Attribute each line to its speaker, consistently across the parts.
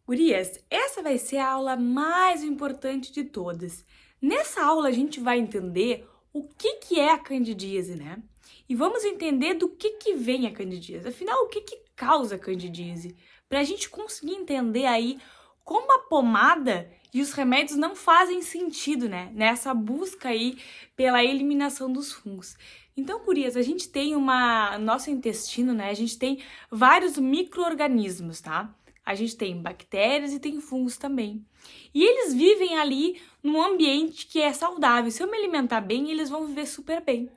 Speaker 1: Gurias, essa vai ser a aula mais importante de todas. Nessa aula a gente vai entender o que é a candidíase, né? E vamos entender do que vem a candidíase. Afinal, o que causa a candidíase? Para a gente conseguir entender aí como a pomada e os remédios não fazem sentido, né? Nessa busca aí pela eliminação dos fungos. Então, gurias, a gente tem nosso intestino, né? A gente tem vários micro-organismos, tá? A gente tem bactérias e tem fungos também. E eles vivem ali num ambiente que é saudável. Se eu me alimentar bem, eles vão viver super bem.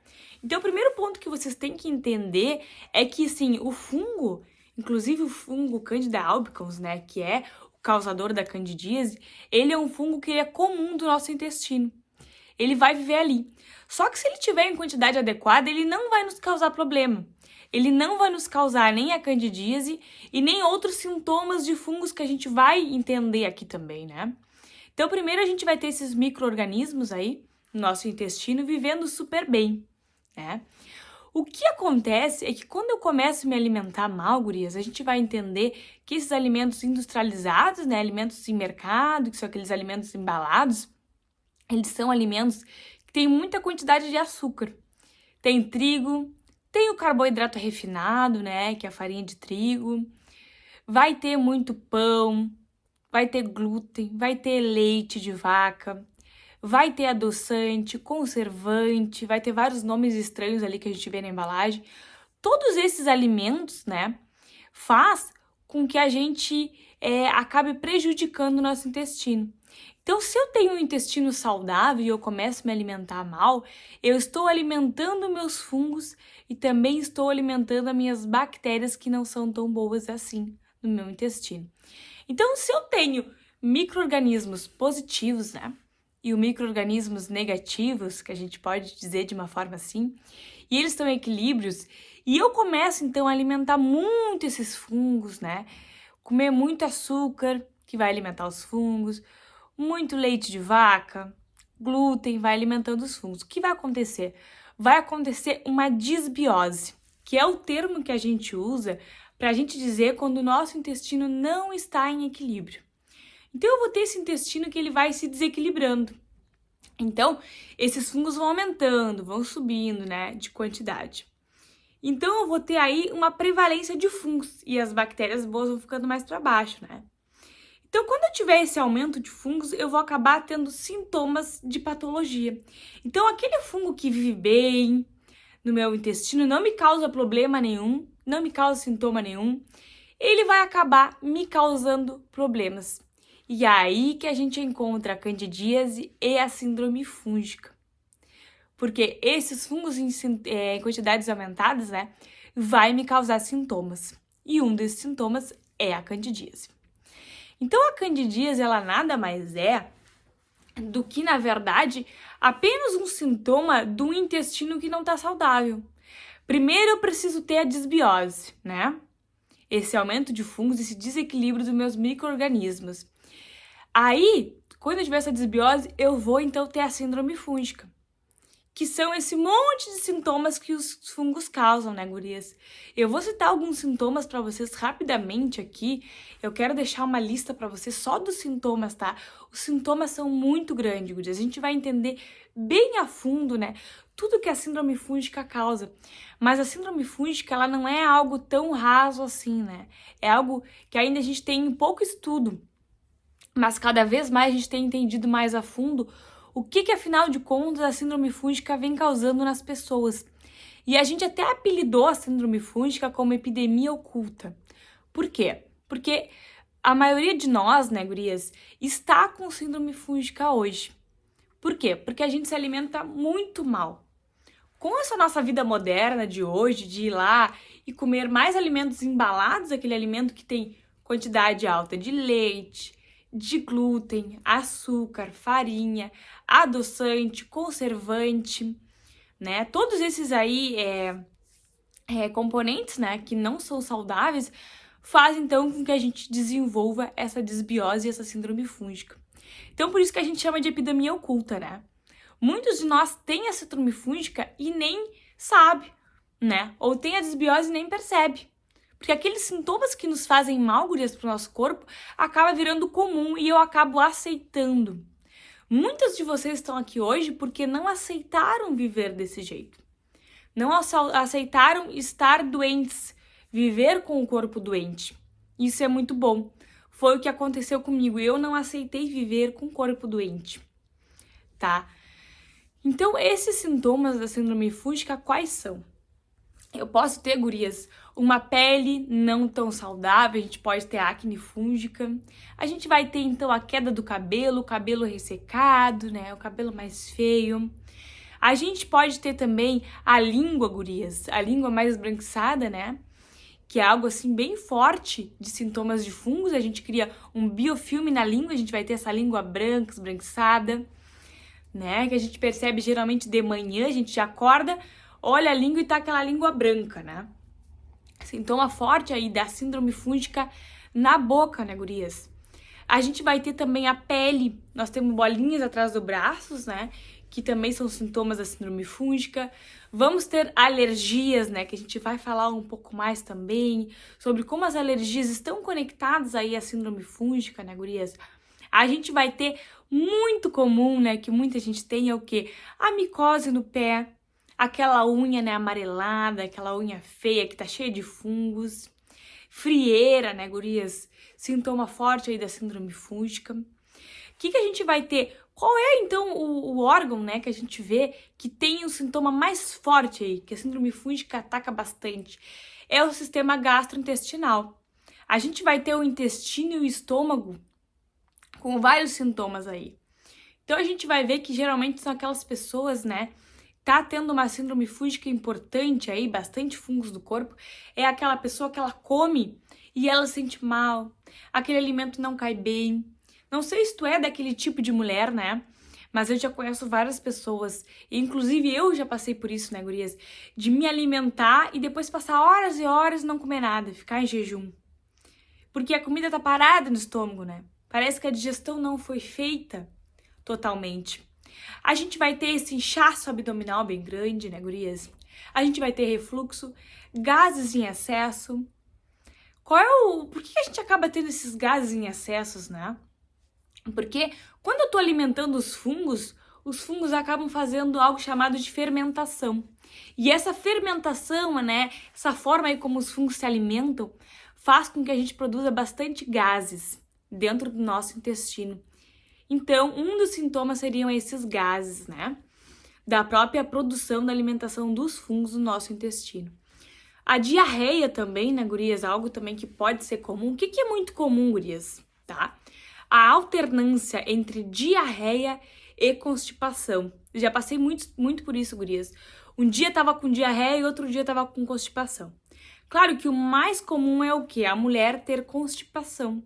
Speaker 1: Então, o primeiro ponto que vocês têm que entender é que, sim, o fungo, inclusive o fungo Candida albicans, né, que é o causador da candidíase, ele é um fungo que é comum do nosso intestino. Ele vai viver ali. Só que se ele tiver em quantidade adequada, ele não vai nos causar problema. Ele não vai nos causar nem a candidíase e nem outros sintomas de fungos que a gente vai entender aqui também, né? Então, primeiro a gente vai ter esses micro-organismos aí no nosso intestino vivendo super bem, né? O que acontece é que quando eu começo a me alimentar mal, gurias, a gente vai entender que esses alimentos industrializados, né, alimentos em mercado, que são aqueles alimentos embalados, eles são alimentos que têm muita quantidade de açúcar. Tem trigo, tem o carboidrato refinado, né, que é a farinha de trigo. Vai ter muito pão, vai ter glúten, vai ter leite de vaca, vai ter adoçante, conservante, vai ter vários nomes estranhos ali que a gente vê na embalagem. Todos esses alimentos, né, faz com que a gente acabe prejudicando o nosso intestino. Então, se eu tenho um intestino saudável e eu começo a me alimentar mal, eu estou alimentando meus fungos e também estou alimentando as minhas bactérias que não são tão boas assim no meu intestino. Então, se eu tenho micro-organismos positivos, né? E micro-organismos negativos, que a gente pode dizer de uma forma assim, e eles estão em equilíbrios, e eu começo então a alimentar muito esses fungos, né? Comer muito açúcar, que vai alimentar os fungos, muito leite de vaca, glúten, vai alimentando os fungos. O que vai acontecer? Vai acontecer uma disbiose, que é o termo que a gente usa para a gente dizer quando o nosso intestino não está em equilíbrio. Então, eu vou ter esse intestino que ele vai se desequilibrando. Então, esses fungos vão aumentando, vão subindo, né, de quantidade. Então, eu vou ter aí uma prevalência de fungos e as bactérias boas vão ficando mais para baixo, né? Então, quando eu tiver esse aumento de fungos, eu vou acabar tendo sintomas de patologia. Então, aquele fungo que vive bem no meu intestino não me causa problema nenhum, não me causa sintoma nenhum, ele vai acabar me causando problemas. E é aí que a gente encontra a candidíase e a síndrome fúngica. Porque esses fungos em quantidades aumentadas, né, vai me causar sintomas. E um desses sintomas é a candidíase. Então, a candidíase, ela nada mais é do que, na verdade, apenas um sintoma do intestino que não está saudável. Primeiro, eu preciso ter a disbiose, né? Esse aumento de fungos, esse desequilíbrio dos meus micro-organismos. Aí, quando eu tiver essa disbiose, eu vou, então, ter a síndrome fúngica, que são esse monte de sintomas que os fungos causam, né, gurias? Eu vou citar alguns sintomas para vocês rapidamente aqui. Eu quero deixar uma lista para vocês só dos sintomas, tá? Os sintomas são muito grandes, gurias. A gente vai entender bem a fundo, né, tudo que a síndrome fúngica causa. Mas a síndrome fúngica, ela não é algo tão raso assim, né? É algo que ainda a gente tem pouco estudo. Mas cada vez mais a gente tem entendido mais a fundo o que afinal de contas, a síndrome fúngica vem causando nas pessoas. E a gente até apelidou a síndrome fúngica como epidemia oculta. Por quê? Porque a maioria de nós, né, gurias, está com síndrome fúngica hoje. Por quê? Porque a gente se alimenta muito mal. Com essa nossa vida moderna de hoje, de ir lá e comer mais alimentos embalados, aquele alimento que tem quantidade alta de leite, de glúten, açúcar, farinha, adoçante, conservante, né? Todos esses aí componentes, né, que não são saudáveis, fazem então com que a gente desenvolva essa disbiose e essa síndrome fúngica. Então, por isso que a gente chama de epidemia oculta, né? Muitos de nós têm a síndrome fúngica e nem sabe, né? Ou tem a disbiose e nem percebe. Porque aqueles sintomas que nos fazem mal, gurias, pro nosso corpo, acaba virando comum e eu acabo aceitando. Muitas de vocês estão aqui hoje porque não aceitaram viver desse jeito. Não aceitaram estar doentes, viver com o corpo doente. Isso é muito bom. Foi o que aconteceu comigo. Eu não aceitei viver com o corpo doente, tá? Então, esses sintomas da síndrome fúngica, quais são? Eu posso ter, gurias, uma pele não tão saudável, a gente pode ter acne fúngica, a gente vai ter, então, a queda do cabelo, o cabelo ressecado, né, o cabelo mais feio. A gente pode ter também a língua, gurias, a língua mais esbranquiçada, né, que é algo, assim, bem forte de sintomas de fungos, a gente cria um biofilme na língua, a gente vai ter essa língua branca, esbranquiçada, né, que a gente percebe geralmente de manhã, a gente já acorda, olha a língua e tá aquela língua branca, né? Sintoma forte aí da síndrome fúngica na boca, né, gurias? A gente vai ter também a pele, nós temos bolinhas atrás dos braços, né, que também são sintomas da síndrome fúngica. Vamos ter alergias, né, que a gente vai falar um pouco mais também, sobre como as alergias estão conectadas aí à síndrome fúngica, né, gurias? A gente vai ter muito comum, né, que muita gente tem, é o quê? A micose no pé, aquela unha, né, amarelada, aquela unha feia que tá cheia de fungos. Frieira, né, gurias? Sintoma forte aí da síndrome fúngica. O que a gente vai ter? Qual é, então, o órgão, né, que a gente vê que tem o sintoma mais forte aí, que a síndrome fúngica ataca bastante? É o sistema gastrointestinal. A gente vai ter o intestino e o estômago com vários sintomas aí. Então, a gente vai ver que geralmente são aquelas pessoas, né, tá tendo uma síndrome fúngica importante aí, bastante fungos do corpo, é aquela pessoa que ela come e ela se sente mal, aquele alimento não cai bem. Não sei se tu é daquele tipo de mulher, né? Mas eu já conheço várias pessoas, e inclusive eu já passei por isso, né, gurias? De me alimentar e depois passar horas e horas e não comer nada, ficar em jejum. Porque a comida tá parada no estômago, né? Parece que a digestão não foi feita totalmente. A gente vai ter esse inchaço abdominal bem grande, né, gurias? A gente vai ter refluxo, gases em excesso. Por que a gente acaba tendo esses gases em excessos, né? Porque quando eu tô alimentando os fungos acabam fazendo algo chamado de fermentação. E essa fermentação, né, essa forma aí como os fungos se alimentam, faz com que a gente produza bastante gases dentro do nosso intestino. Então, um dos sintomas seriam esses gases, né? Da própria produção da alimentação dos fungos no nosso intestino. A diarreia também, né, gurias? Algo também que pode ser comum. O que é muito comum, gurias? Tá? A alternância entre diarreia e constipação. Já passei muito por isso, gurias. Um dia tava com diarreia e outro dia tava com constipação. Claro que o mais comum é o quê? A mulher ter constipação.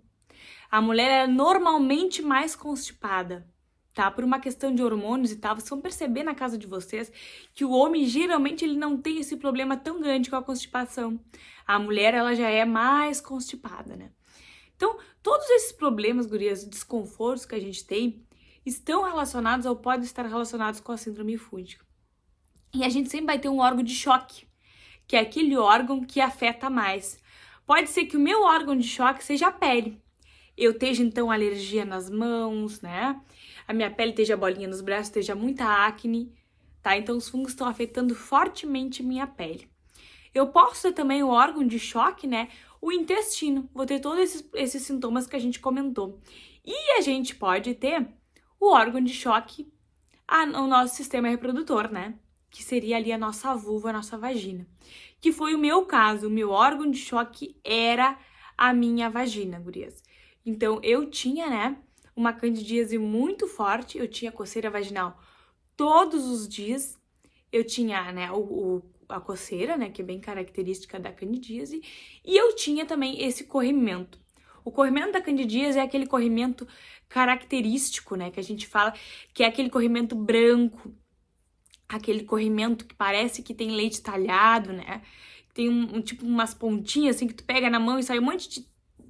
Speaker 1: A mulher é normalmente mais constipada, tá? Por uma questão de hormônios e tal. Vocês vão perceber na casa de vocês que o homem, geralmente, ele não tem esse problema tão grande com a constipação. A mulher, ela já é mais constipada, né? Então, todos esses problemas, gurias, desconfortos que a gente tem, estão relacionados ou podem estar relacionados com a síndrome fúngica. E a gente sempre vai ter um órgão de choque, que é aquele órgão que afeta mais. Pode ser que o meu órgão de choque seja a pele. Eu esteja, então, alergia nas mãos, né? A minha pele esteja bolinha nos braços, esteja muita acne, tá? Então, os fungos estão afetando fortemente minha pele. Eu posso ter também o órgão de choque, né? O intestino. Vou ter todos esses sintomas que a gente comentou. E a gente pode ter o órgão de choque, o nosso sistema reprodutor, né? Que seria ali a nossa vulva, a nossa vagina. Que foi o meu caso. O meu órgão de choque era a minha vagina, gurias. Então, eu tinha, né, uma candidíase muito forte, eu tinha coceira vaginal todos os dias, eu tinha, né, a coceira, né, que é bem característica da candidíase, e eu tinha também esse corrimento. O corrimento da candidíase é aquele corrimento característico, né, que a gente fala que é aquele corrimento branco, aquele corrimento que parece que tem leite talhado, né, tem tipo umas pontinhas assim que tu pega na mão e sai um monte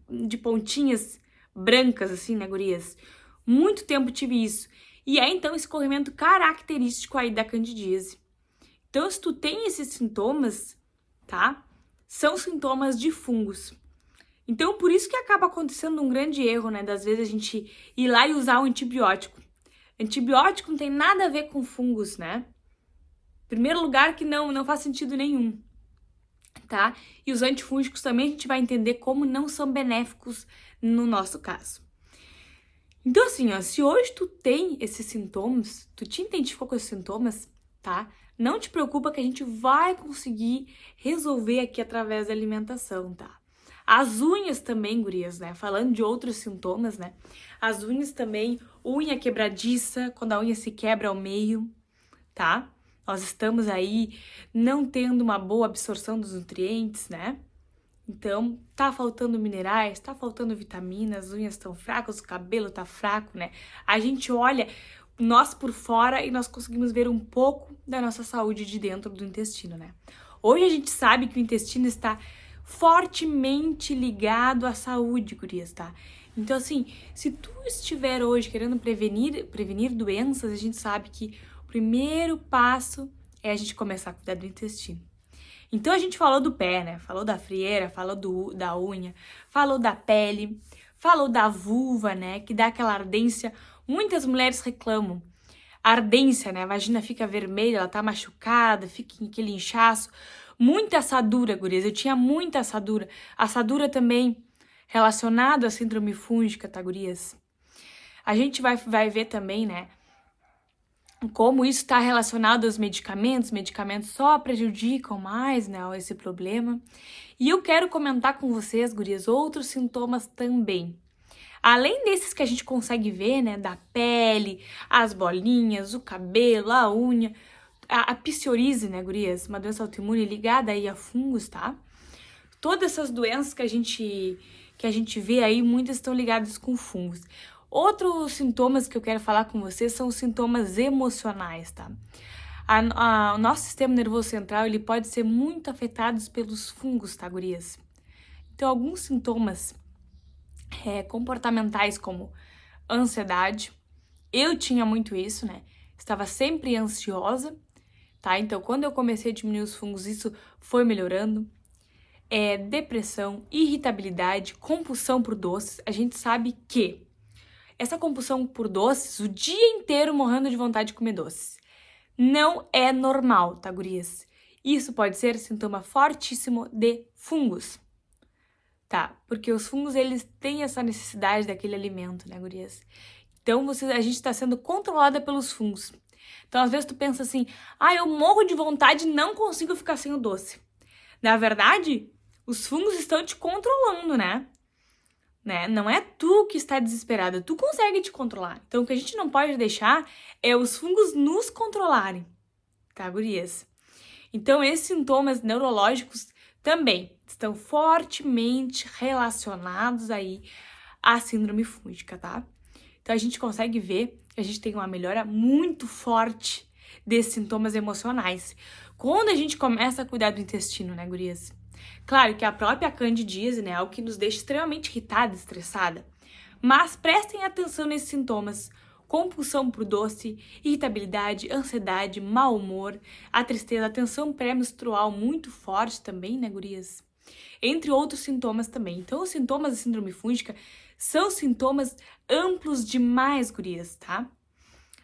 Speaker 1: de pontinhas brancas, assim, né, gurias? Muito tempo tive isso. E é, então, esse corrimento característico aí da candidíase. Então, se tu tem esses sintomas, tá? são sintomas de fungos. Então, por isso que acaba acontecendo um grande erro, né? Das vezes a gente ir lá e usar o antibiótico. Antibiótico não tem nada a ver com fungos, né? Primeiro lugar que não faz sentido nenhum, tá? E os antifúngicos também a gente vai entender como não são benéficos no nosso caso. Então, assim, ó, se hoje tu tem esses sintomas, tu te identificou com esses sintomas, tá? Não te preocupa que a gente vai conseguir resolver aqui através da alimentação, tá? As unhas também, gurias, né? Falando de outros sintomas, né? As unhas também, unha quebradiça, quando a unha se quebra ao meio, tá? Nós estamos aí não tendo uma boa absorção dos nutrientes, né? Então, tá faltando minerais, tá faltando vitaminas, as unhas estão fracas, o cabelo tá fraco, né? A gente olha nós por fora e nós conseguimos ver um pouco da nossa saúde de dentro do intestino, né? Hoje a gente sabe que o intestino está fortemente ligado à saúde, gurias, tá? Então, assim, se tu estiver hoje querendo prevenir doenças, a gente sabe que o primeiro passo é a gente começar a cuidar do intestino. Então, a gente falou do pé, né? Falou da frieira, falou da unha, falou da pele, falou da vulva, né? Que dá aquela ardência. Muitas mulheres reclamam. Ardência, né? A vagina fica vermelha, ela tá machucada, fica aquele inchaço. Muita assadura, gurias. Eu tinha muita assadura. Assadura também relacionada à síndrome fúngica, tá, gurias? A gente vai ver também, né? Como isso está relacionado aos medicamentos só prejudicam mais, né, esse problema. E eu quero comentar com vocês, gurias, outros sintomas também. Além desses que a gente consegue ver, né, da pele, as bolinhas, o cabelo, a unha, a psoríase, né, gurias, uma doença autoimune ligada aí a fungos, tá? Todas essas doenças que a gente vê aí, muitas estão ligadas com fungos. Outros sintomas que eu quero falar com vocês são os sintomas emocionais, tá? O nosso sistema nervoso central, ele pode ser muito afetado pelos fungos, tá, gurias? Então, alguns sintomas comportamentais como ansiedade. Eu tinha muito isso, né? Estava sempre ansiosa, tá? Então, quando eu comecei a diminuir os fungos, isso foi melhorando. Depressão, irritabilidade, compulsão por doces. A gente sabe que essa compulsão por doces, o dia inteiro morrendo de vontade de comer doces, não é normal, tá, gurias? Isso pode ser sintoma fortíssimo de fungos, tá? Porque os fungos, eles têm essa necessidade daquele alimento, né, gurias? Então, a gente tá sendo controlada pelos fungos. Então, às vezes tu pensa assim, eu morro de vontade e não consigo ficar sem o doce. Na verdade, os fungos estão te controlando, né? Não é tu que está desesperada, tu consegue te controlar. Então, o que a gente não pode deixar é os fungos nos controlarem, tá, gurias? Então, esses sintomas neurológicos também estão fortemente relacionados aí à síndrome fúngica, tá? Então, a gente consegue ver que a gente tem uma melhora muito forte desses sintomas emocionais. Quando a gente começa a cuidar do intestino, né, gurias? Claro que a própria candidíase, né, é algo que nos deixa extremamente irritada, estressada. Mas prestem atenção nesses sintomas. Compulsão por doce, irritabilidade, ansiedade, mau humor, a tristeza, a tensão pré-menstrual muito forte também, né, gurias? Entre outros sintomas também. Então, os sintomas da síndrome fúngica são sintomas amplos demais, gurias, tá?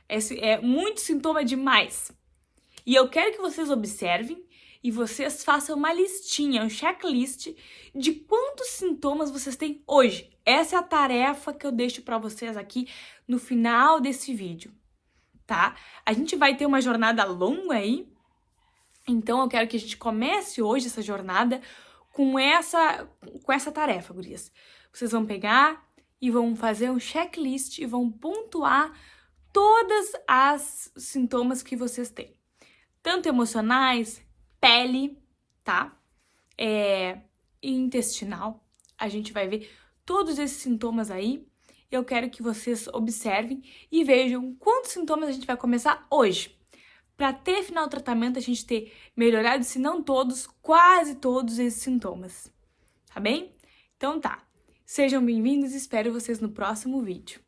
Speaker 1: É muito sintoma demais. E eu quero que vocês observem e vocês façam uma listinha, um checklist de quantos sintomas vocês têm hoje. Essa é a tarefa que eu deixo para vocês aqui no final desse vídeo, tá? A gente vai ter uma jornada longa aí, então eu quero que a gente comece hoje essa jornada com essa tarefa, gurias. Vocês vão pegar e vão fazer um checklist e vão pontuar todas as sintomas que vocês têm. Tanto emocionais, pele, tá? Intestinal. A gente vai ver todos esses sintomas aí. Eu quero que vocês observem e vejam quantos sintomas a gente vai começar hoje. Para ter final do tratamento, a gente ter melhorado, se não todos, quase todos esses sintomas. Tá bem? Então tá. Sejam bem-vindos e espero vocês no próximo vídeo.